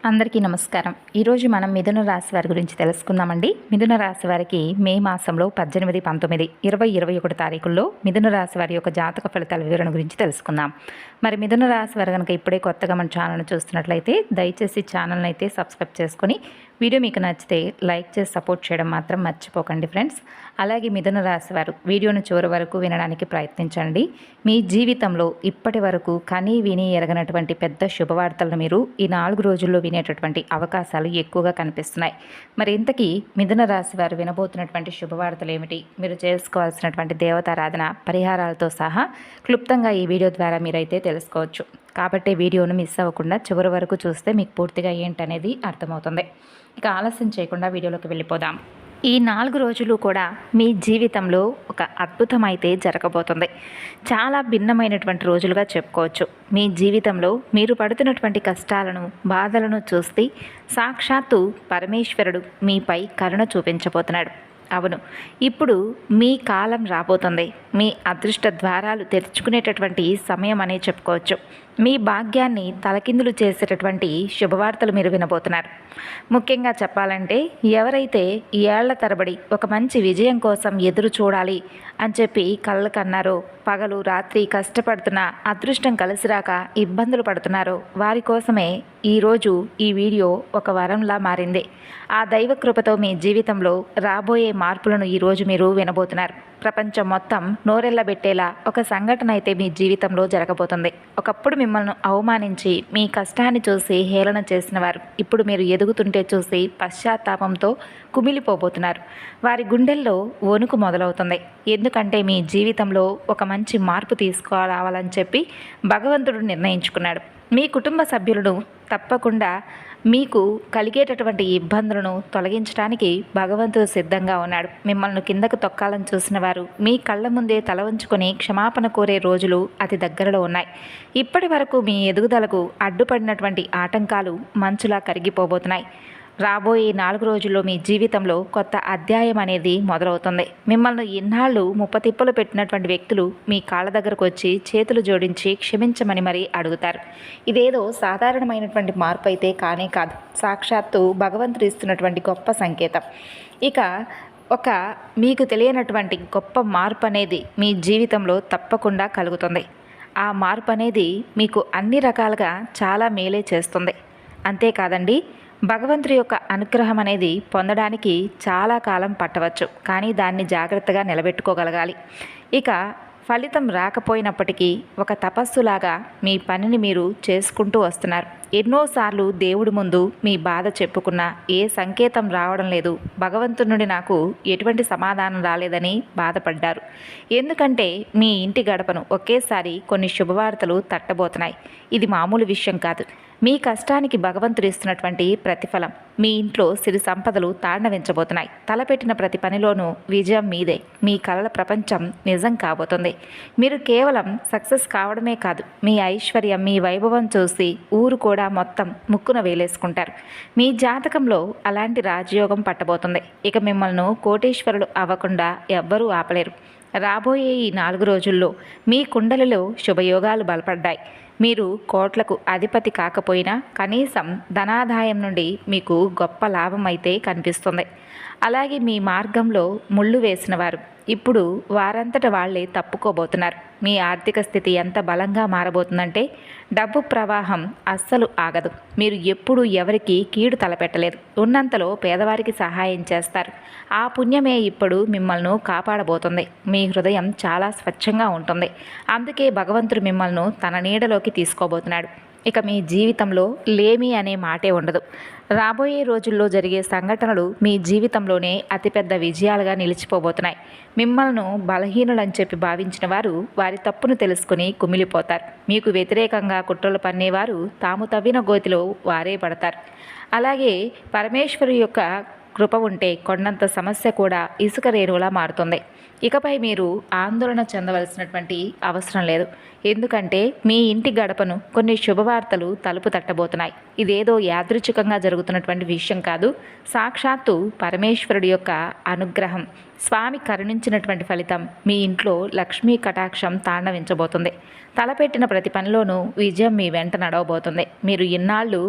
అందరికీ నమస్కారం. ఈరోజు మనం మిథున రాశి వారి గురించి తెలుసుకుందామండి. మిథున రాశి వారికి మే మాసంలో 18, 19, 20, 21 తారీఖుల్లో మిథున రాశి వారి యొక్క జాతక ఫలితాల వివరణ గురించి తెలుసుకుందాం. మరి మిథున రాశి వారు కనుక ఇప్పుడే కొత్తగా మన ఛానల్ని చూస్తున్నట్లయితే దయచేసి ఛానల్ని అయితే సబ్స్క్రైబ్ చేసుకొని వీడియో మీకు నచ్చితే లైక్ చేసి సపోర్ట్ చేయడం మాత్రం మర్చిపోకండి ఫ్రెండ్స్. అలాగే మిథున రాశి వారు వీడియోను చివరి వరకు వినడానికి ప్రయత్నించండి. మీ జీవితంలో ఇప్పటి వరకు కనీ విని ఎరగనటువంటి పెద్ద శుభవార్తలను మీరు ఈ 4 రోజుల్లో వినేటటువంటి అవకాశాలు ఎక్కువగా కనిపిస్తున్నాయి. మరి ఇంతకీ మిథున రాశి వారు వినబోతున్నటువంటి శుభవార్తలు ఏమిటి, మీరు చేసుకోవాల్సినటువంటి దేవతారాధన పరిహారాలతో సహా క్లుప్తంగా ఈ వీడియో ద్వారా మీరైతే తెలుసుకోవచ్చు. కాబట్టి వీడియోను మిస్ అవ్వకుండా చివరి వరకు చూస్తే మీకు పూర్తిగా ఏంటనేది అర్థమవుతుంది. ఇక ఆలస్యం చేయకుండా వీడియోలోకి వెళ్ళిపోదాం. ఈ 4 రోజులు కూడా మీ జీవితంలో ఒక అద్భుతం అయితే జరగబోతుంది. చాలా భిన్నమైనటువంటి రోజులుగా చెప్పుకోవచ్చు. మీ జీవితంలో మీరు పడుతున్నటువంటి కష్టాలను, బాధలను చూస్తే సాక్షాత్తు పరమేశ్వరుడు మీపై కరుణ చూపించబోతున్నాడు. అవును, ఇప్పుడు మీ కాలం రాబోతుంది. మీ అదృష్ట ద్వారాలు తెరుచుకునేటటువంటి సమయం అనే చెప్పుకోవచ్చు. మీ భాగ్యాన్ని తలకిందులు చేసేటటువంటి శుభవార్తలు మీరు వినబోతున్నారు. ముఖ్యంగా చెప్పాలంటే ఎవరైతే ఏళ్ల తరబడి ఒక మంచి విజయం కోసం ఎదురు చూడాలి అని చెప్పి కళ్ళ కన్నారో, పగలు రాత్రి కష్టపడుతున్న అదృష్టం కలిసిరాక ఇబ్బందులు పడుతున్నారో వారి కోసమే ఈరోజు ఈ వీడియో ఒక వరంలా మారింది. ఆ దైవ కృపతో మీ జీవితంలో రాబోయే మార్పులను ఈరోజు మీరు వినబోతున్నారు. ప్రపంచం మొత్తం నోరెళ్లబెట్టేలా ఒక సంఘటన అయితే మీ జీవితంలో జరగబోతుంది. ఒకప్పుడు మిమ్మల్ని అవమానించి మీ కష్టాన్ని చూసి హేళన చేసిన వారు ఇప్పుడు మీరు ఎదుగుతుంటే చూసి పశ్చాత్తాపంతో కుమిలిపోబోతున్నారు. వారి గుండెల్లో వణుకు మొదలవుతుంది. ఎందుకంటే మీ జీవితంలో ఒక మంచి మార్పు తీసుకురావాలని చెప్పి భగవంతుడు నిర్ణయించుకున్నాడు. మీ కుటుంబ సభ్యులను తప్పకుండా మీకు కలిగేటటువంటి ఇబ్బందులను తొలగించడానికి భగవంతుడు సిద్ధంగా ఉన్నాడు. మిమ్మల్ని కిందకు తొక్కాలని చూసిన వారు మీ కళ్ళ ముందే తల వంచుకొని క్షమాపణ కోరే రోజులు అతి దగ్గరలో ఉన్నాయి. ఇప్పటి వరకు మీ ఎదుగుదలకు అడ్డుపడినటువంటి ఆటంకాలు మంచులా కరిగిపోబోతున్నాయి. రాబోయే 4 రోజుల్లో మీ జీవితంలో కొత్త అధ్యాయం అనేది మొదలవుతుంది. మిమ్మల్ని ఇన్నాళ్ళు ముప్పతిప్పలు పెట్టినటువంటి వ్యక్తులు మీ కాళ్ళ దగ్గరకు వచ్చి చేతులు జోడించి క్షమించమని మరీ అడుగుతారు. ఇదేదో సాధారణమైనటువంటి మార్పు అయితే కానే కాదు. సాక్షాత్తు భగవంతుడు ఇస్తున్నటువంటి గొప్ప సంకేతం. ఇక ఒక మీకు తెలియనటువంటి గొప్ప మార్పు అనేది మీ జీవితంలో తప్పకుండా కలుగుతుంది. ఆ మార్పు అనేది మీకు అన్ని రకాలుగా చాలా మేలే చేస్తుంది. అంతేకాదండి, భగవంతుడి యొక్క అనుగ్రహం అనేది పొందడానికి చాలా కాలం పట్టవచ్చు, కానీ దాన్ని జాగ్రత్తగా నిలబెట్టుకోగలగాలి. ఇక ఫలితం రాకపోయినప్పటికీ ఒక తపస్సులాగా మీ పనిని మీరు చేసుకుంటూ వస్తున్నారు. ఎన్నోసార్లు దేవుడి ముందు మీ బాధ చెప్పుకున్నా ఏ సంకేతం రావడం లేదు, భగవంతుడి నుండి నాకు ఎటువంటి సమాధానం రాలేదని బాధపడ్డారు. ఎందుకంటే మీ ఇంటి గడపను ఒకేసారి కొన్ని శుభవార్తలు తట్టబోతున్నాయి. ఇది మామూలు విషయం కాదు. మీ కష్టానికి భగవంతుడు ఇస్తున్నటువంటి ప్రతిఫలం. మీ ఇంట్లో సిరి సంపదలు తాండవించబోతున్నాయి. తలపెట్టిన ప్రతి పనిలోనూ విజయం మీదే. మీ కలల ప్రపంచం నిజం కాబోతుంది. మీరు కేవలం సక్సెస్ కావడమే కాదు, మీ ఐశ్వర్యం, మీ వైభవం చూసి ఊరు కూడా మొత్తం ముక్కున వేలేసుకుంటారు. మీ జాతకంలో అలాంటి రాజయోగం పట్టబోతుంది. ఇక మిమ్మల్ని కోటీశ్వరులు అవ్వకుండా ఎవ్వరూ ఆపలేరు. రాబోయే ఈ 4 రోజుల్లో మీ కుండలిలో శుభయోగాలు బలపడ్డాయి. మీరు కోట్లకు అధిపతి కాకపోయినా కనీసం ధనాదాయం నుండి మీకు గొప్ప లాభం అయితే కనిపిస్తుంది. అలాగే మీ మార్గంలో ముళ్ళు వేసిన వారు ఇప్పుడు వారంతట వాళ్లే తప్పుకోబోతున్నారు. మీ ఆర్థిక స్థితి ఎంత బలంగా మారబోతుందంటే డబ్బు ప్రవాహం అస్సలు ఆగదు. మీరు ఎప్పుడూ ఎవరికి కీడు తలపెట్టలేదు. ఉన్నంతలో పేదవారికి సహాయం చేస్తారు. ఆ పుణ్యమే ఇప్పుడు మిమ్మల్ని కాపాడబోతుంది. మీ హృదయం చాలా స్వచ్ఛంగా ఉంటుంది. అందుకే భగవంతుడు మిమ్మల్ని తన నీడలోకి తీసుకోబోతున్నాడు. ఇక మీ జీవితంలో లేమి అనే మాటే ఉండదు. రాబోయే రోజుల్లో జరిగే సంఘటనలు మీ జీవితంలోనే అతిపెద్ద విజయాలుగా నిలిచిపోబోతున్నాయి. మిమ్మల్ని బలహీనులని చెప్పి భావించిన వారు వారి తప్పును తెలుసుకుని కుమిలిపోతారు. మీకు వ్యతిరేకంగా కుట్రలు పన్నేవారు తాము తవ్విన గోతిలో వారే పడతారు. అలాగే పరమేశ్వరు యొక్క కృప ఉంటే కొండంత సమస్య కూడా ఇసుక రేణువులా మారుతుంది. ఇకపై మీరు ఆందోళన చెందవలసినటువంటి అవసరం లేదు. ఎందుకంటే మీ ఇంటి గడపను కొన్ని శుభవార్తలు తలుపు తట్టబోతున్నాయి. ఇదేదో యాదృచ్ఛికంగా జరుగుతున్నటువంటి విషయం కాదు. సాక్షాత్తు పరమేశ్వరుడి యొక్క అనుగ్రహం, స్వామి కరుణించినటువంటి ఫలితం. మీ ఇంట్లో లక్ష్మీ కటాక్షం తాండవించబోతుంది. తలపెట్టిన ప్రతి పనిలోనూ విజయం మీ వెంట నడవబోతుంది. మీరు ఇన్నాళ్ళు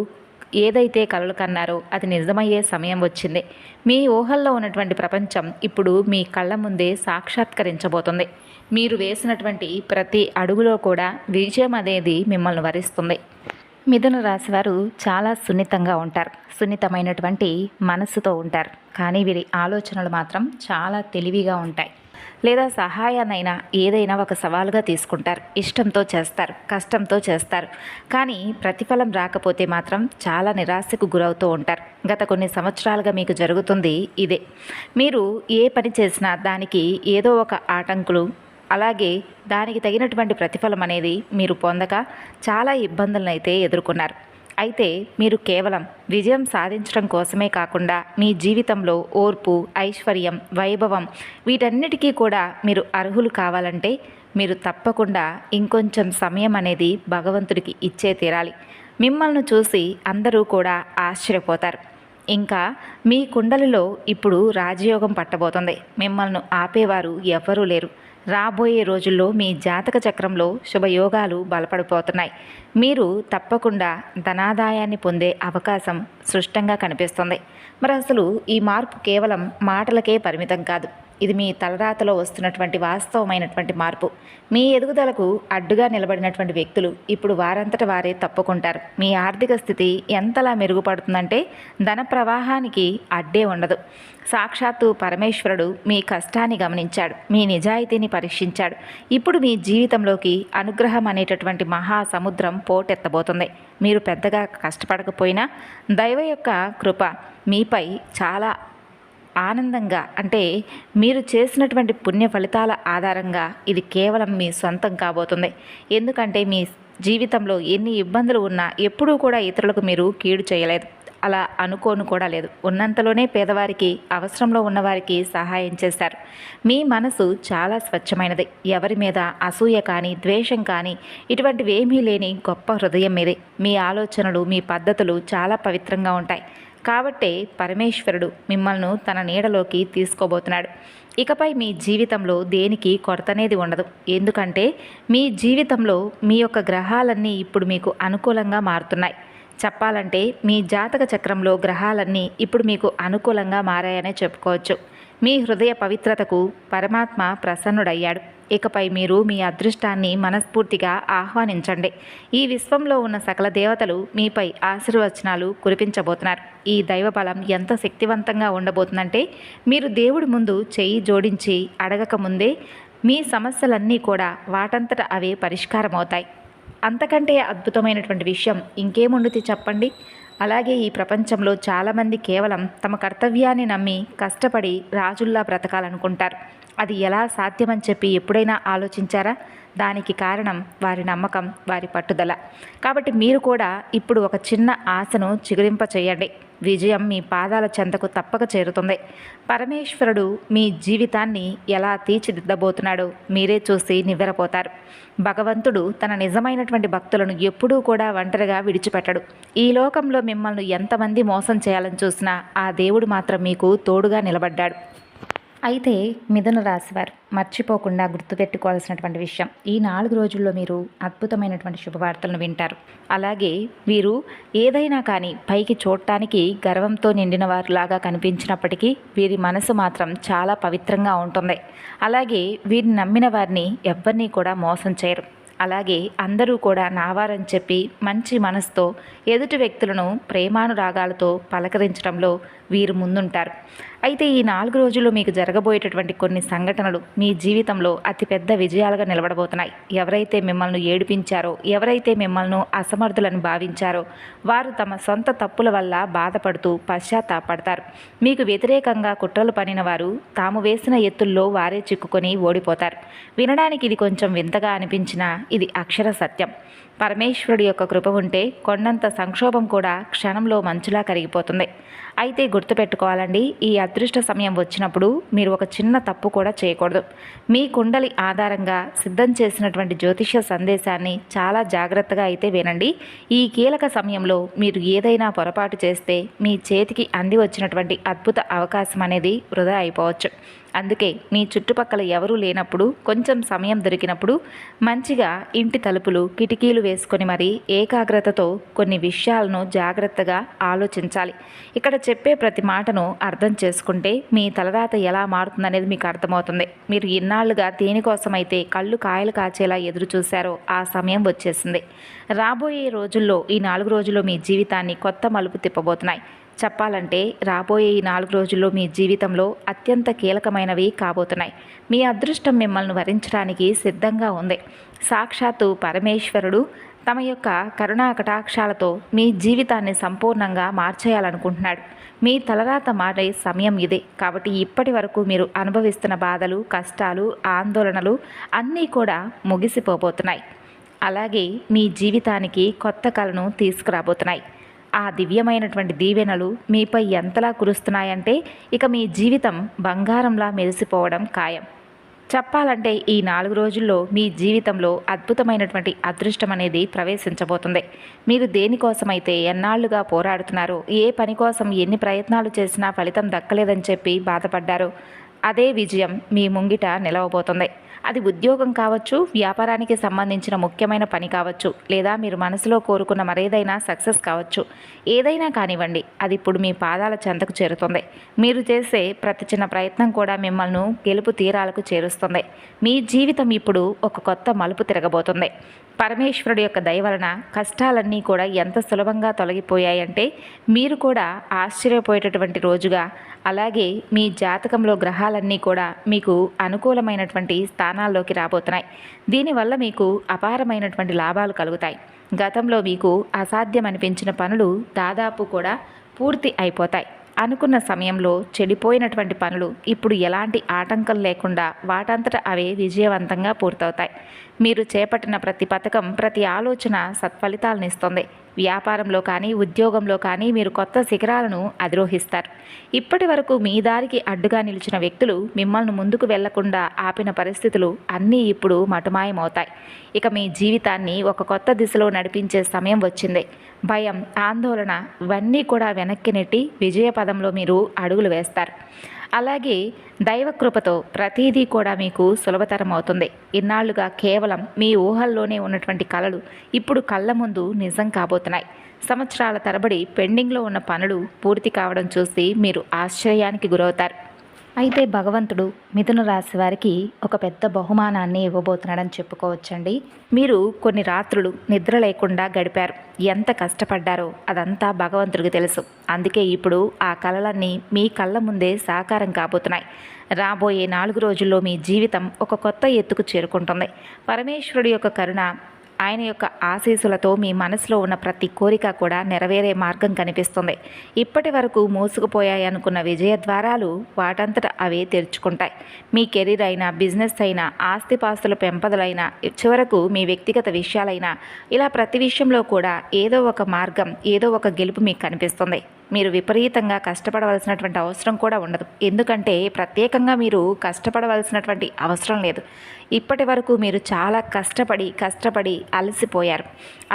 ఏదైతే కలలు కన్నారో అది నిజమయ్యే సమయం వచ్చింది. మీ ఊహల్లో ఉన్నటువంటి ప్రపంచం ఇప్పుడు మీ కళ్ళ ముందే సాక్షాత్కరించబోతుంది. మీరు వేసినటువంటి ప్రతి అడుగులో కూడా విజయం అనేది మిమ్మల్ని వరిస్తుంది. మిథున రాశి వారు చాలా సున్నితంగా ఉంటారు. సున్నితమైనటువంటి మనస్సుతో ఉంటారు. కానీ వీరి ఆలోచనలు మాత్రం చాలా తెలివిగా ఉంటాయి. లేదా సహాయాన్నైనా ఏదైనా ఒక సవాలుగా తీసుకుంటారు. ఇష్టంతో చేస్తారు, కష్టంతో చేస్తారు. కానీ ప్రతిఫలం రాకపోతే మాత్రం చాలా నిరాశకు గురవుతూ ఉంటారు. గత కొన్ని సంవత్సరాలుగా మీకు జరుగుతుంది ఇదే. మీరు ఏ పని చేసినా దానికి ఏదో ఒక ఆటంకులు, అలాగే దానికి తగినటువంటి ప్రతిఫలం అనేది మీరు పొందక చాలా ఇబ్బందులను అయితే ఎదుర్కొన్నారు. అయితే మీరు కేవలం విజయం సాధించడం కోసమే కాకుండా మీ జీవితంలో ఓర్పు, ఐశ్వర్యం, వైభవం వీటన్నిటికీ కూడా మీరు అర్హులు కావాలంటే మీరు తప్పకుండా ఇంకొంచెం సమయం అనేది భగవంతుడికి ఇచ్చే తీరాలి. మిమ్మల్ని చూసి అందరూ కూడా ఆశ్చర్యపోతారు. ఇంకా మీ కుండలిలో ఇప్పుడు రాజయోగం పట్టబోతుంది. మిమ్మల్ని ఆపేవారు ఎవ్వరూ లేరు. రాబోయే రోజుల్లో మీ జాతక చక్రంలో శుభయోగాలు బలపడిపోతున్నాయి. మీరు తప్పకుండా ధనాదాయాన్ని పొందే అవకాశం స్పష్టంగా కనిపిస్తుంది. మరి అసలు ఈ మార్పు కేవలం మాటలకే పరిమితం కాదు. ఇది మీ తలరాతలో వస్తున్నటువంటి వాస్తవమైనటువంటి మార్పు. మీ ఎదుగుదలకు అడ్డుగా నిలబడినటువంటి వ్యక్తులు ఇప్పుడు వారంతట వారే తప్పుకుంటారు. మీ ఆర్థిక స్థితి ఎంతలా మెరుగుపడుతుందంటే ధన ప్రవాహానికి అడ్డే ఉండదు. సాక్షాత్తు పరమేశ్వరుడు మీ కష్టాన్ని గమనించాడు, మీ నిజాయితీని పరీక్షించాడు. ఇప్పుడు మీ జీవితంలోకి అనుగ్రహం అనేటటువంటి మహాసముద్రం పోటెత్తబోతుంది. మీరు పెద్దగా కష్టపడకపోయినా దైవ యొక్క కృప మీపై చాలా ఆనందంగా, అంటే మీరు చేసినటువంటి పుణ్య ఫలితాల ఆధారంగా ఇది కేవలం మీ సొంతం కాబోతుంది. ఎందుకంటే మీ జీవితంలో ఎన్ని ఇబ్బందులు ఉన్నా ఎప్పుడూ కూడా ఇతరులకు మీరు కీడు చేయలేదు. అలా అనుకోను కూడా లేదు. ఉన్నంతలోనే పేదవారికి, అవసరంలో ఉన్నవారికి సహాయం చేశారు. మీ మనసు చాలా స్వచ్ఛమైనది. ఎవరి మీద అసూయ కానీ, ద్వేషం కానీ ఇటువంటివి ఏమీ లేని గొప్ప హృదయం మీదే. మీ ఆలోచనలు, మీ పద్ధతులు చాలా పవిత్రంగా ఉంటాయి. కాబట్టే పరమేశ్వరుడు మిమ్మల్ని తన నీడలోకి తీసుకోబోతున్నాడు. ఇకపై మీ జీవితంలో దేనికి కొరతనేది ఉండదు. ఎందుకంటే మీ జీవితంలో మీ యొక్క గ్రహాలన్నీ ఇప్పుడు మీకు అనుకూలంగా మారుతున్నాయి. చెప్పాలంటే మీ జాతక చక్రంలో గ్రహాలన్నీ ఇప్పుడు మీకు అనుకూలంగా మారాయనే చెప్పుకోవచ్చు. మీ హృదయ పవిత్రతకు పరమాత్మ ప్రసన్నుడయ్యాడు. ఇకపై మీరు మీ అదృష్టాన్ని మనస్ఫూర్తిగా ఆహ్వానించండి. ఈ విశ్వంలో ఉన్న సకల దేవతలు మీపై ఆశీర్వచనాలు కురిపించబోతున్నారు. ఈ దైవ బలం ఎంత శక్తివంతంగా ఉండబోతుందంటే మీరు దేవుడి ముందు చెయ్యి జోడించి అడగక ముందే మీ సమస్యలన్నీ కూడా వాటంతట అవే పరిష్కారం అవుతాయి. అంతకంటే అద్భుతమైనటువంటి విషయం ఇంకేముండుతి చెప్పండి. అలాగే ఈ ప్రపంచంలో చాలామంది కేవలం తమ కర్తవ్యాన్ని నమ్మి కష్టపడి రాజుల్లా బ్రతకాలనుకుంటారు. అది ఎలా సాధ్యమని చెప్పి ఎప్పుడైనా ఆలోచించారా? దానికి కారణం వారి నమ్మకం, వారి పట్టుదల. కాబట్టి మీరు కూడా ఇప్పుడు ఒక చిన్న ఆశను చిగురింప చేయండి. విజయం మీ పాదాల చెంతకు తప్పక చేరుతుంది. పరమేశ్వరుడు మీ జీవితాన్ని ఎలా తీర్చిదిద్దబోతున్నాడో మీరే చూసి నివ్వెరపోతారు. భగవంతుడు తన నిజమైనటువంటి భక్తులను ఎప్పుడూ కూడా ఒంటరిగా విడిచిపెట్టడు. ఈ లోకంలో మిమ్మల్ని ఎంతమంది మోసం చేయాలని చూసినా ఆ దేవుడు మాత్రం మీకు తోడుగా నిలబడ్డాడు. అయితే మిథున రాశివారు మర్చిపోకుండా గుర్తుపెట్టుకోవాల్సినటువంటి విషయం, ఈ 4 రోజుల్లో మీరు అద్భుతమైనటువంటి శుభవార్తలను వింటారు. అలాగే వీరు ఏదైనా కానీ పైకి చూడటానికి గర్వంతో నిండిన వారిలాగా కనిపించినప్పటికీ వీరి మనసు మాత్రం చాలా పవిత్రంగా ఉంటుంది. అలాగే వీరిని నమ్మిన వారిని ఎవ్వరినీ కూడా మోసం చేయరు. అలాగే అందరూ కూడా నావారని చెప్పి మంచి మనసుతో ఎదుటి వ్యక్తులను ప్రేమానురాగాలతో పలకరించడంలో వీరు ముందుంటారు. అయితే ఈ 4 రోజుల్లో మీకు జరగబోయేటటువంటి కొన్ని సంఘటనలు మీ జీవితంలో అతిపెద్ద విజయాలుగా నిలబడబోతున్నాయి. ఎవరైతే మిమ్మల్ని ఏడిపించారో, ఎవరైతే మిమ్మల్ని అసమర్థులను భావించారో వారు తమ సొంత తప్పుల వల్ల బాధపడుతూ పశ్చాత్తాపడతారు. మీకు వ్యతిరేకంగా కుట్రలు పనిన వారు తాము వేసిన ఎత్తుల్లో వారే చిక్కుకొని ఓడిపోతారు. వినడానికి ఇది కొంచెం వింతగా అనిపించినా ఇది అక్షర సత్యం. పరమేశ్వరుడి యొక్క కృప ఉంటే కొండంత సంక్షోభం కూడా క్షణంలో మంచులా కరిగిపోతుంది. అయితే గుర్తుపెట్టుకోవాలండి, ఈ అదృష్ట సమయం వచ్చినప్పుడు మీరు ఒక చిన్న తప్పు కూడా చేయకూడదు. మీ కుండలి ఆధారంగా సిద్ధం చేసినటువంటి జ్యోతిష్య సందేశాన్ని చాలా జాగ్రత్తగా అయితే వినండి. ఈ కీలక సమయంలో మీరు ఏదైనా పొరపాటు చేస్తే మీ చేతికి అంది వచ్చినటువంటి అద్భుత అవకాశం అనేది వృధా అయిపోవచ్చు. అందుకే మీ చుట్టుపక్కల ఎవరూ లేనప్పుడు, కొంచెం సమయం దొరికినప్పుడు మంచిగా ఇంటి తలుపులు కిటికీలు వేసుకొని మరి ఏకాగ్రతతో కొన్ని విషయాలను జాగ్రత్తగా ఆలోచించాలి. ఇక్కడ చెప్పే ప్రతి మాటను అర్థం చేసుకుంటే మీ తలరాత ఎలా మారుతుందనేది మీకు అర్థమవుతుంది. మీరు ఇన్నాళ్లుగా దేనికోసమైతే కళ్ళు కాయలు కాచేలా ఎదురు చూశారో ఆ సమయం వచ్చేసింది. రాబోయే రోజుల్లో ఈ 4 రోజుల్లో మీ జీవితాన్ని కొత్త మలుపు తిప్పబోతున్నాయి. చెప్పాలంటే రాబోయే ఈ 4 రోజుల్లో మీ జీవితంలో అత్యంత కీలకమైనవి కాబోతున్నాయి. మీ అదృష్టం మిమ్మల్ని వరించడానికి సిద్ధంగా ఉంది. సాక్షాత్తు పరమేశ్వరుడు తమ యొక్క కరుణా కటాక్షాలతో మీ జీవితాన్ని సంపూర్ణంగా మార్చేయాలనుకుంటున్నాడు. మీ తలరాత మారే సమయం ఇదే. కాబట్టి ఇప్పటి వరకు మీరు అనుభవిస్తున్న బాధలు, కష్టాలు, ఆందోళనలు అన్నీ కూడా ముగిసిపోబోతున్నాయి. అలాగే మీ జీవితానికి కొత్త కళను తీసుకురాబోతున్నాయి. ఆ దివ్యమైనటువంటి దీవెనలు మీపై ఎంతలా కురుస్తున్నాయంటే ఇక మీ జీవితం బంగారంలా మెరిసిపోవడం ఖాయం. చెప్పాలంటే ఈ 4 రోజుల్లో మీ జీవితంలో అద్భుతమైనటువంటి అదృష్టం అనేది ప్రవేశించబోతుంది. మీరు దేనికోసమైతే ఎన్నాళ్లుగా పోరాడుతున్నారో, ఏ పని కోసం ఎన్ని ప్రయత్నాలు చేసినా ఫలితం దక్కలేదని చెప్పి బాధపడ్డారో అదే విజయం మీ ముంగిట నిలవబోతుంది. అది ఉద్యోగం కావచ్చు, వ్యాపారానికి సంబంధించిన ముఖ్యమైన పని కావచ్చు, లేదా మీరు మనసులో కోరుకున్న మరేదైనా సక్సెస్ కావచ్చు. ఏదైనా కానివ్వండి, అది ఇప్పుడు మీ పాదాల చెంతకు చేరుతుంది. మీరు చేసే ప్రతి చిన్న ప్రయత్నం కూడా మిమ్మల్ని గెలుపు తీరాలకు చేరుస్తుంది. మీ జీవితం ఇప్పుడు ఒక కొత్త మలుపు తిరగబోతుంది. పరమేశ్వరుడి యొక్క దయ వలన కష్టాలన్నీ కూడా ఎంత సులభంగా తొలగిపోయాయంటే మీరు కూడా ఆశ్చర్యపోయేటటువంటి రోజుగా, అలాగే మీ జాతకంలో గ్రహాలన్నీ కూడా మీకు అనుకూలమైనటువంటి స్థానాల్లోకి రాబోతున్నాయి. దీనివల్ల మీకు అపారమైనటువంటి లాభాలు కలుగుతాయి. గతంలో మీకు అసాధ్యం అనిపించిన పనులు దాదాపు కూడా పూర్తి అయిపోతాయి. అనుకున్న సమయంలో చెడిపోయినటువంటి పనులు ఇప్పుడు ఎలాంటి ఆటంకం లేకుండా వాటంతట అవే విజయవంతంగా పూర్తవుతాయి. మీరు చేపట్టిన ప్రతి పథకం, ప్రతి ఆలోచన సత్ఫలితాలను ఇస్తుంది. వ్యాపారంలో కానీ, ఉద్యోగంలో కానీ మీరు కొత్త శిఖరాలను అధిరోహిస్తారు. ఇప్పటి వరకు మీ దారికి అడ్డుగా నిలిచిన వ్యక్తులు, మిమ్మల్ని ముందుకు వెళ్లకుండా ఆపిన పరిస్థితులు అన్నీ ఇప్పుడు మటుమాయమవుతాయి. ఇక మీ జీవితాన్ని ఒక కొత్త దిశలో నడిపించే సమయం వచ్చింది. భయం, ఆందోళన ఇవన్నీ కూడా వెనక్కి నెట్టి విజయ పదంలో మీరు అడుగులు వేస్తారు. అలాగే దైవకృపతో ప్రతీదీ కూడా మీకు సులభతరం అవుతుంది. ఇన్నాళ్లుగా కేవలం మీ ఊహల్లోనే ఉన్నటువంటి కలలు ఇప్పుడు కళ్ళ ముందు నిజం కాబోతున్నాయి. సంవత్సరాల తరబడి పెండింగ్లో ఉన్న పనులు పూర్తి కావడం చూసి మీరు ఆశ్చర్యానికి గురవుతారు. అయితే భగవంతుడు మిథున రాశి వారికి ఒక పెద్ద బహుమానాన్ని ఇవ్వబోతున్నాడని చెప్పుకోవచ్చండి. మీరు కొన్ని రాత్రులు నిద్ర లేకుండా గడిపారు. ఎంత కష్టపడ్డారో అదంతా భగవంతుడికి తెలుసు. అందుకే ఇప్పుడు ఆ కలలన్నీ మీ కళ్ళ ముందే సాకారం కాబోతున్నాయి. రాబోయే 4 రోజుల్లో మీ జీవితం ఒక కొత్త ఎత్తుకు చేరుకుంటుంది. పరమేశ్వరుడి యొక్క కరుణ, ఆయన యొక్క ఆశీస్సులతో మీ మనసులో ఉన్న ప్రతి కోరిక కూడా నెరవేరే మార్గం కనిపిస్తుంది. ఇప్పటి వరకు మూసుకుపోయాయి అనుకున్న విజయ ద్వారాలు వాటంతట అవే తెరుచుకుంటాయి. మీ కెరీర్ అయినా, బిజినెస్ అయినా, ఆస్తిపాస్తుల పెంపదలైనా, చివరకు మీ వ్యక్తిగత విషయాలైనా, ఇలా ప్రతి విషయంలో కూడా ఏదో ఒక మార్గం, ఏదో ఒక గెలుపు మీకు కనిపిస్తుంది. మీరు విపరీతంగా కష్టపడవలసినటువంటి అవసరం కూడా ఉండదు. ఎందుకంటే ప్రత్యేకంగా మీరు కష్టపడవలసినటువంటి అవసరం లేదు. ఇప్పటి వరకు మీరు చాలా కష్టపడి అలసిపోయారు.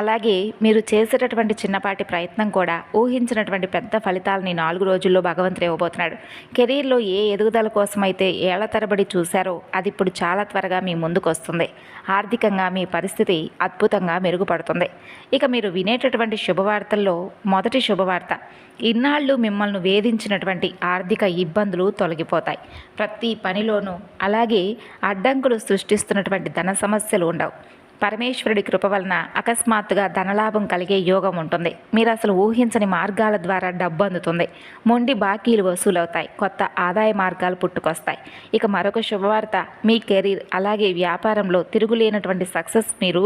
అలాగే మీరు చేసేటటువంటి చిన్నపాటి ప్రయత్నం కూడా ఊహించినటువంటి పెద్ద ఫలితాలని 4 రోజుల్లో భగవంతుడు ఇవ్వబోతున్నాడు. కెరీర్లో ఏ ఎదుగుదల కోసమైతే ఏళ్ల తరబడి చూశారో అది ఇప్పుడు చాలా త్వరగా మీ ముందుకు వస్తుంది. ఆర్థికంగా మీ పరిస్థితి అద్భుతంగా మెరుగుపడుతుంది. ఇక మీరు వినేటటువంటి శుభవార్తల్లో మొదటి శుభవార్త, ఇన్నాళ్ళు మిమ్మల్ని వేధించినటువంటి ఆర్థిక ఇబ్బందులు తొలగిపోతాయి. ప్రతి పనిలోనూ అలాగే అడ్డంకులు సృష్టిస్తున్నటువంటి ధన సమస్యలు ఉండవు. పరమేశ్వరుడి కృప వలన అకస్మాత్తుగా ధనలాభం కలిగే యోగం ఉంటుంది. మీరు అసలు ఊహించని మార్గాల ద్వారా డబ్బు అందుతుంది. మొండి బాకీలు వసూలవుతాయి. కొత్త ఆదాయ మార్గాలు పుట్టుకొస్తాయి. ఇక మరొక శుభవార్త, మీ కెరీర్ అలాగే వ్యాపారంలో తిరుగులేనటువంటి సక్సెస్ మీరు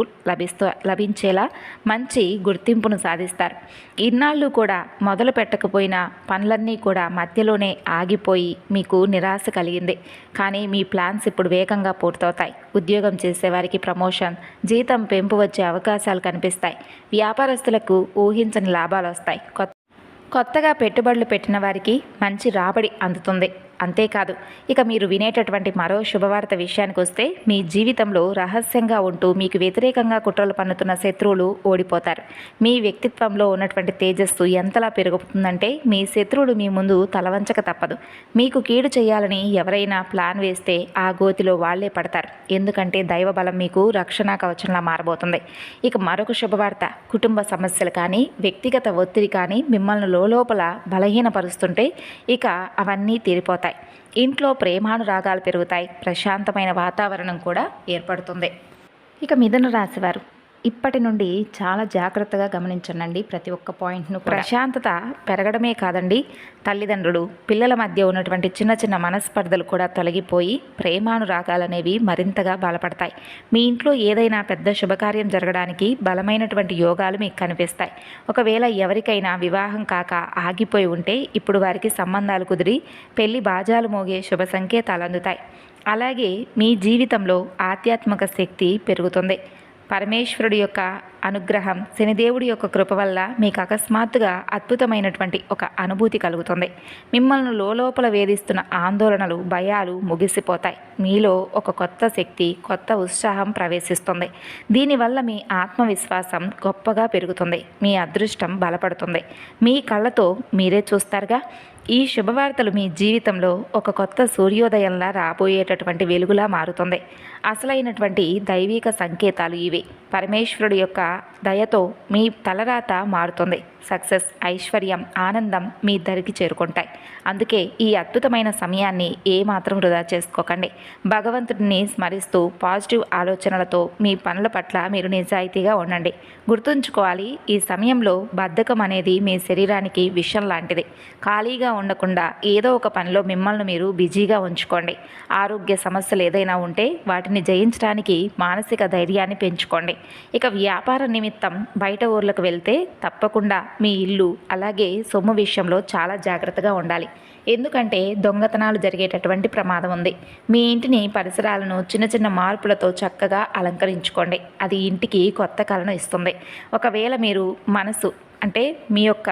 లభించేలా మంచి గుర్తింపును సాధిస్తారు. ఇన్నాళ్ళు కూడా మొదలు పెట్టకపోయిన పనులన్నీ కూడా మధ్యలోనే ఆగిపోయి మీకు నిరాశ కలిగింది. కానీ మీ ప్లాన్స్ ఇప్పుడు వేగంగా పూర్తవుతాయి. ఉద్యోగం చేసేవారికి ప్రమోషన్, జీతం పెంపు వచ్చే అవకాశాలు కనిపిస్తాయి. వ్యాపారస్తులకు ఊహించని లాభాలు వస్తాయి. కొత్తగా పెట్టుబడులు పెట్టిన వారికి మంచి రాబడి అందుతుంది. అంతేకాదు ఇక మీరు వినేటటువంటి మరో శుభవార్త విషయానికి వస్తే మీ జీవితంలో రహస్యంగా ఉంటూ మీకు వ్యతిరేకంగా కుట్రలు పన్నుతున్న శత్రువులు ఓడిపోతారు. మీ వ్యక్తిత్వంలో ఉన్నటువంటి తేజస్సు ఎంతలా పెరుగుతుందంటే మీ శత్రువులు మీ ముందు తలవంచక తప్పదు. మీకు కీడు చేయాలని ఎవరైనా ప్లాన్ వేస్తే ఆ గోతిలో వాళ్లే పడతారు. ఎందుకంటే దైవబలం మీకు రక్షణ కవచంలా మారబోతుంది. ఇక మరొక శుభవార్త, కుటుంబ సమస్యలు కానీ వ్యక్తిగత ఒత్తిడి కానీ మిమ్మల్ని లోపల బలహీనపరుస్తుంటే ఇక అవన్నీ తీరిపోతాయి. ఇంట్లో ప్రేమానురాగాలు పెరుగుతాయి. ప్రశాంతమైన వాతావరణం కూడా ఏర్పడుతుంది. ఇక మిథున రాశి వారు ఇప్పటి నుండి చాలా జాగ్రత్తగా గమనించండి. ప్రతి ఒక్క పాయింట్ను ప్రశాంతత పెరగడమే కాదండి, తల్లిదండ్రులు పిల్లల మధ్య ఉన్నటువంటి చిన్న చిన్న మనస్పర్ధలు కూడా తొలగిపోయి ప్రేమానురాగాలు అనేవి మరింతగా బలపడతాయి. మీ ఇంట్లో ఏదైనా పెద్ద శుభకార్యం జరగడానికి బలమైనటువంటి యోగాలు మీకు కనిపిస్తాయి. ఒకవేళ ఎవరికైనా వివాహం కాక ఆగిపోయి ఉంటే ఇప్పుడు వారికి సంబంధాలు కుదిరి పెళ్లి బాజాలు మోగే శుభ సంకేతాలు అందుతాయి. అలాగే మీ జీవితంలో ఆధ్యాత్మిక శక్తి పెరుగుతుంది. పరమేశ్వరుడి యొక్క అనుగ్రహం, శనిదేవుడి యొక్క కృప వల్ల మీకు అకస్మాత్తుగా అద్భుతమైనటువంటి ఒక అనుభూతి కలుగుతుంది. మిమ్మల్ని లోపల వేధిస్తున్న ఆందోళనలు, భయాలు ముగిసిపోతాయి. మీలో ఒక కొత్త శక్తి, కొత్త ఉత్సాహం ప్రవేశిస్తుంది. దీనివల్ల మీ ఆత్మవిశ్వాసం గొప్పగా పెరుగుతుంది. మీ అదృష్టం బలపడుతుంది. మీ కళ్ళతో మీరే చూస్తారుగా. ఈ శుభవార్తలు మీ జీవితంలో ఒక కొత్త సూర్యోదయంలా రాబోయేటటువంటి వెలుగులా మారుతుంది. అసలైనటువంటి దైవిక సంకేతాలు ఇవి. పరమేశ్వరుడి యొక్క దయతో మీ తలరాత మారుతుంది. సక్సెస్, ఐశ్వర్యం, ఆనందం మీ దరికి చేరుకుంటాయి. అందుకే ఈ అద్భుతమైన సమయాన్ని ఏమాత్రం వృధా చేసుకోకండి. భగవంతుడిని స్మరిస్తూ పాజిటివ్ ఆలోచనలతో మీ పనుల పట్ల మీరు నిజాయితీగా ఉండండి. గుర్తుంచుకోవాలి, ఈ సమయంలో బద్ధకం అనేది మీ శరీరానికి విషం లాంటిది. ఖాళీగా ఉండకుండా ఏదో ఒక పనిలో మిమ్మల్ని మీరు బిజీగా ఉంచుకోండి. ఆరోగ్య సమస్యలు ఏదైనా ఉంటే వాటిని జయించడానికి మానసిక ధైర్యాన్ని పెంచుకోండి. ఇక వ్యాపార నిమిత్తం బయట ఊర్లకు వెళ్తే తప్పకుండా మీ ఇల్లు అలాగే సొమ్ము విషయంలో చాలా జాగ్రత్తగా ఉండాలి. ఎందుకంటే దొంగతనాలు జరిగేటటువంటి ప్రమాదం ఉంది. మీ ఇంటిని పరిసరాలను చిన్న చిన్న మార్పులతో చక్కగా అలంకరించుకోండి. అది ఇంటికి కొత్త కళను ఇస్తుంది. ఒకవేళ మీరు మనసు అంటే మీ యొక్క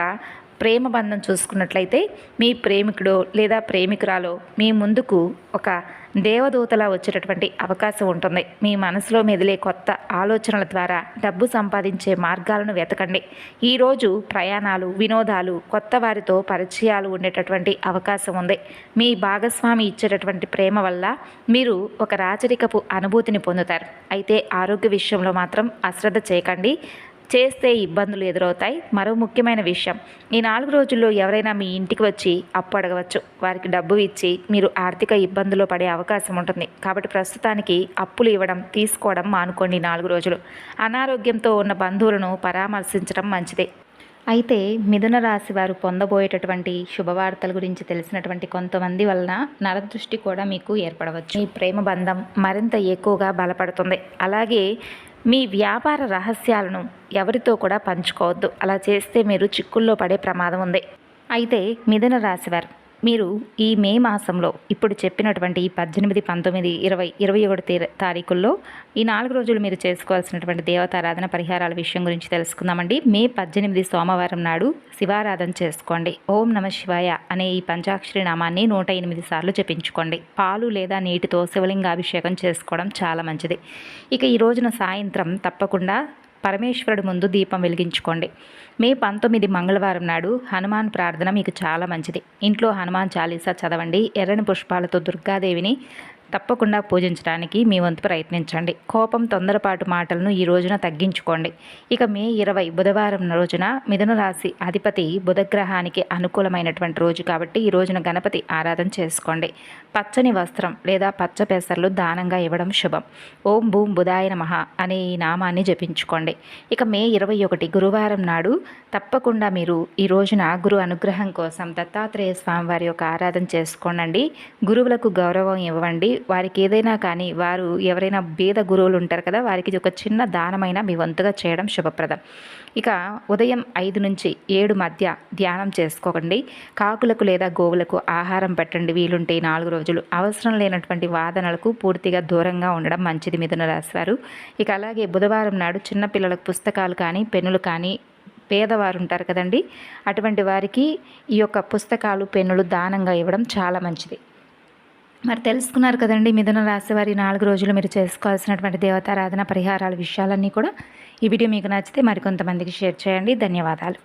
ప్రేమ బంధం చూసుకున్నట్లయితే మీ ప్రేమికుడు లేదా ప్రేమికురాలో మీ ముందుకు ఒక దేవదూతలా వచ్చేటటువంటి అవకాశం ఉంటుంది. మీ మనసులో మెదిలే కొత్త ఆలోచనల ద్వారా డబ్బు సంపాదించే మార్గాలను వెతకండి. ఈరోజు ప్రయాణాలు, వినోదాలు, కొత్త వారితో పరిచయాలు ఉండేటటువంటి అవకాశం ఉంది. మీ భాగస్వామి ఇచ్చేటటువంటి ప్రేమ వల్ల మీరు ఒక రాచరికపు అనుభూతిని పొందుతారు. అయితే ఆరోగ్య విషయంలో మాత్రం అశ్రద్ధ చేయకండి. చేస్తే ఇబ్బందులు ఎదురవుతాయి. మరో ముఖ్యమైన విషయం, ఈ 4 రోజుల్లో ఎవరైనా మీ ఇంటికి వచ్చి అప్పు అడగవచ్చు. వారికి డబ్బు ఇచ్చి మీరు ఆర్థిక ఇబ్బందుల్లో పడే అవకాశం ఉంటుంది. కాబట్టి ప్రస్తుతానికి అప్పులు ఇవ్వడం, తీసుకోవడం మానుకోండి. 4 రోజులు అనారోగ్యంతో ఉన్న బంధువులను పరామర్శించడం మంచిదే. అయితే మిథున రాశి వారు పొందబోయేటటువంటి శుభవార్తల గురించి తెలిసినటువంటి కొంతమంది వలన నరదృష్టి కూడా మీకు ఏర్పడవచ్చు. మీ ప్రేమ బంధం మరింత ఎక్కువగా బలపడుతుంది. అలాగే మీ వ్యాపార రహస్యాలను ఎవరితో కూడా పంచుకోవద్దు. అలా చేస్తే మీరు చిక్కుల్లో పడే ప్రమాదం ఉంది. అయితే మిథున రాశివారు మీరు ఈ మే మాసంలో ఇప్పుడు చెప్పినటువంటి ఈ 18, 19, 20, 21 తారీఖుల్లో ఈ 4 రోజులు మీరు చేసుకోవాల్సినటువంటి దేవతారాధన పరిహారాల విషయం గురించి తెలుసుకుందామండి. మే 18 సోమవారం నాడు శివారాధన చేసుకోండి. ఓం నమ శివాయ అనే ఈ పంచాక్షరి నామాన్ని 108 సార్లు జపించుకోండి. పాలు లేదా నీటితో శివలింగాభిషేకం చేసుకోవడం చాలా మంచిది. ఇక ఈ రోజున సాయంత్రం తప్పకుండా పరమేశ్వరుడి ముందు దీపం వెలిగించుకోండి. మే 19 మంగళవారం నాడు హనుమాన్ ప్రార్థన మీకు చాలా మంచిది. ఇంట్లో హనుమాన్ చాలీసా చదవండి. ఎర్రని పుష్పాలతో దుర్గాదేవిని తప్పకుండా పూజించడానికి మీ వంతు ప్రయత్నించండి. కోపం, తొందరపాటు మాటలను ఈ రోజున తగ్గించుకోండి. ఇక మే 20 బుధవారం రోజున మిథున రాశి అధిపతి బుధగ్రహానికి అనుకూలమైనటువంటి రోజు కాబట్టి ఈ రోజున గణపతి ఆరాధన చేసుకోండి. పచ్చని వస్త్రం లేదా పచ్చ పెసర్లు దానంగా ఇవ్వడం శుభం. ఓం భూం బుధాయ నమః అనే ఈ నామాన్ని జపించుకోండి. ఇక మే 21 గురువారం నాడు తప్పకుండా మీరు ఈ రోజున గురు అనుగ్రహం కోసం దత్తాత్రేయ స్వామి వారి యొక్క ఆరాధన చేసుకోండి. గురువులకు గౌరవం ఇవ్వండి. వారికి ఏదైనా కానీ వారు ఎవరైనా బీద గురువులు ఉంటారు కదా, వారికి ఒక చిన్న దానమైన మీ వంతుగా చేయడం శుభప్రదం. ఇక ఉదయం 5 నుంచి 7 మధ్య ధ్యానం చేసుకోకండి. కాకులకు లేదా గోవులకు ఆహారం పెట్టండి. వీలుంటే 4 రోజులు అవసరం లేనటువంటి వాదనలకు పూర్తిగా దూరంగా ఉండడం మంచిది మిథున రాశి వారు. ఇక అలాగే బుధవారం నాడు చిన్నపిల్లలకు పుస్తకాలు కానీ పెన్నులు కానీ, పేదవారు ఉంటారు కదండి, అటువంటి వారికి ఈ యొక్క పుస్తకాలు, పెన్నులు దానంగా ఇవ్వడం చాలా మంచిది. మరి తెలుసుకున్నారు కదండి, మిథున రాశి వారి 4 రోజులు మీరు చేసుకోవాల్సినటువంటి దేవతారాధన పరిహారాల విషయాలన్నీ కూడా. ఈ వీడియో మీకు నచ్చితే మరికొంతమందికి షేర్ చేయండి. ధన్యవాదాలు.